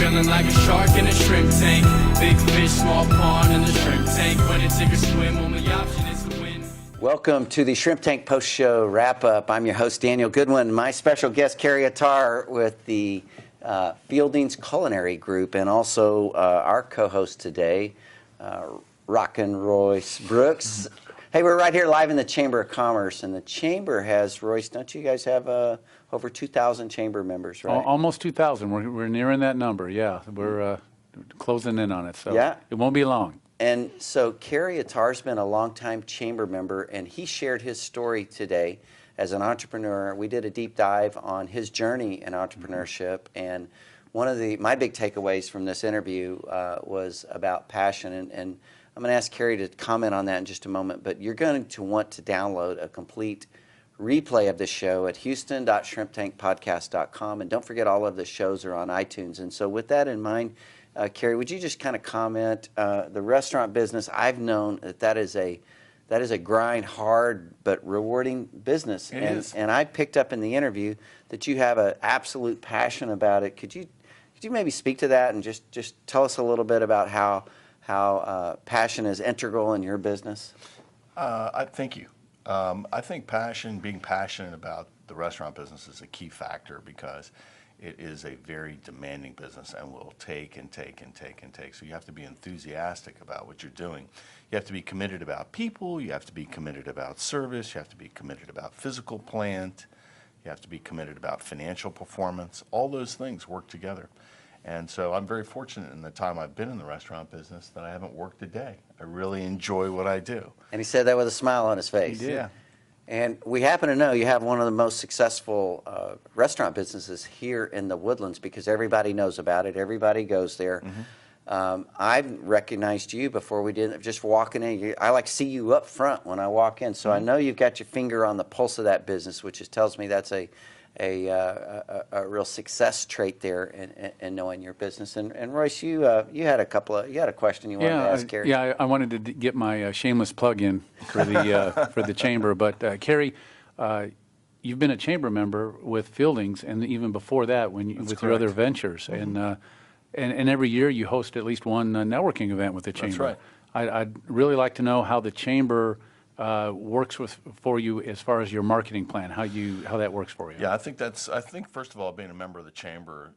feeling like a shark in a shrimp tank. Big fish, small pond in the shrimp tank. When it's sink or swim, only option is to win. Welcome to the Shrimp Tank Post Show Wrap Up. I'm your host, Daniel Goodwin. My special guest, Cary Attar, with the Fielding's Culinary Group, and also our co-host today, Rockin' Royce Brooks. Hey, we're right here live in the Chamber of Commerce, and the Chamber has, Royce, don't you guys have over 2,000 Chamber members, right? Almost 2,000. We're nearing that number, yeah. We're closing in on it, so yeah. It won't be long. And so Cary Attar's been a longtime Chamber member, and he shared his story today as an entrepreneur. We did a deep dive on his journey in entrepreneurship, and one of my big takeaways from this interview was about passion, and I'm going to ask Cary to comment on that in just a moment, but you're going to want to download a complete replay of this show at houston.shrimptankpodcast.com, and don't forget all of the shows are on iTunes. And so with that in mind, Cary, would you just kind of comment, the restaurant business, I've known that is a grind, hard but rewarding business. It is. And I picked up in the interview that you have an absolute passion about it. Could you maybe speak to that and just tell us a little bit about how passion is integral in your business? Thank you. I think being passionate about the restaurant business is a key factor because it is a very demanding business and will take and take and take and take. So you have to be enthusiastic about what you're doing. You have to be committed about people. You have to be committed about service. You have to be committed about physical plant. You have to be committed about financial performance. All those things work together. And so I'm very fortunate in the time I've been in the restaurant business that I haven't worked a day. I really enjoy what I do. And he said that with a smile on his face. He did. Yeah. And we happen to know you have one of the most successful restaurant businesses here in the Woodlands because everybody knows about it. Everybody goes there. Mm-hmm. I recognized you before we did, just walking in. I like see you up front when I walk in. So I know you've got your finger on the pulse of that business, which tells me that's a real success trait there in knowing your business. And Royce, you had a question you wanted to ask Cary. Yeah, I wanted to get my shameless plug in for the for the Chamber. But Cary, you've been a Chamber member with Fielding's, and even before that, with your other ventures, mm-hmm. and every year you host at least one networking event with the Chamber. That's right. I'd really like to know how the Chamber works for you as far as your marketing plan, how that works for you. Yeah, I think first of all, being a member of the Chamber,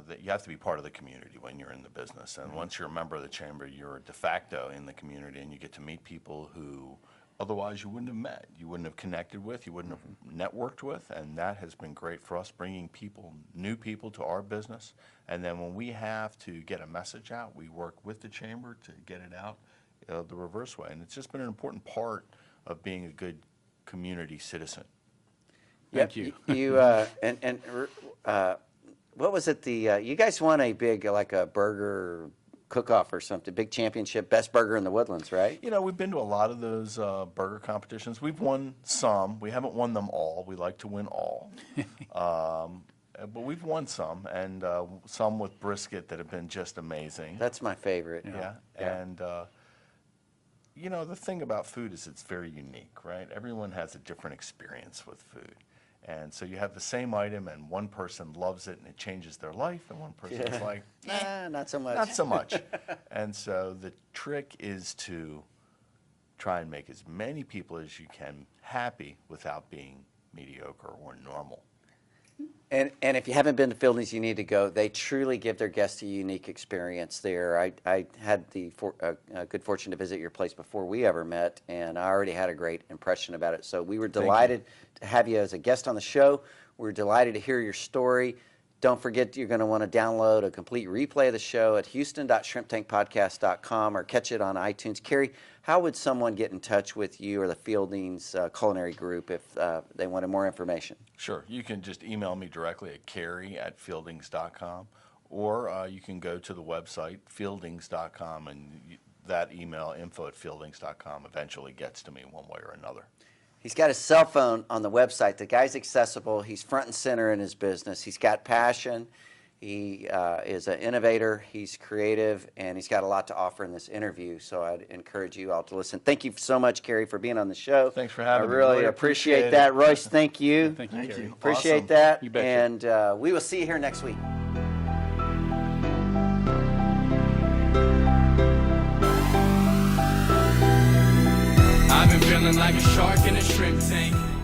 that you have to be part of the community when you're in the business. And once you're a member of the Chamber, you're de facto in the community, and you get to meet people who otherwise you wouldn't have met, you wouldn't have connected with, you wouldn't have networked with, and that has been great for us, bringing new people to our business. And then when we have to get a message out, we work with the Chamber to get it out the reverse way. And it's just been an important part of being a good community citizen. Thank you. What was it? You guys won a big a burger cook-off or something, big championship, best burger in the Woodlands, right? We've been to a lot of those burger competitions. We've won some. We haven't won them all. We like to win all. But we've won some, and some with brisket that have been just amazing. That's my favorite. Yeah. And the thing about food is it's very unique, right? Everyone has a different experience with food. And so you have the same item, and one person loves it, and it changes their life, and one person is like, not so much. Not so much. And so the trick is to try and make as many people as you can happy without being mediocre or normal. And if you haven't been to Fielding's, you need to go. They truly give their guests a unique experience there. I had the good fortune to visit your place before we ever met, and I already had a great impression about it. So we were delighted to have you as a guest on the show. We're delighted to hear your story. Don't forget, you're going to want to download a complete replay of the show at houston.shrimptankpodcast.com or catch it on iTunes. Cary, how would someone get in touch with you or the Fielding's Culinary Group if they wanted more information? Sure. You can just email me directly at cary@fieldings.com, or you can go to the website, fieldings.com, and that email, info@fieldings.com, eventually gets to me one way or another. He's got his cell phone on the website. The guy's accessible. He's front and center in his business. He's got passion. He is an innovator. He's creative, and he's got a lot to offer in this interview. So I'd encourage you all to listen. Thank you so much, Cary, for being on the show. Thanks for having me. I really appreciate that. Royce, thank you. Thank you, Cary. Appreciate Awesome. that. You betcha. And we will see you here next week. Swimming like a shark in a shrimp tank.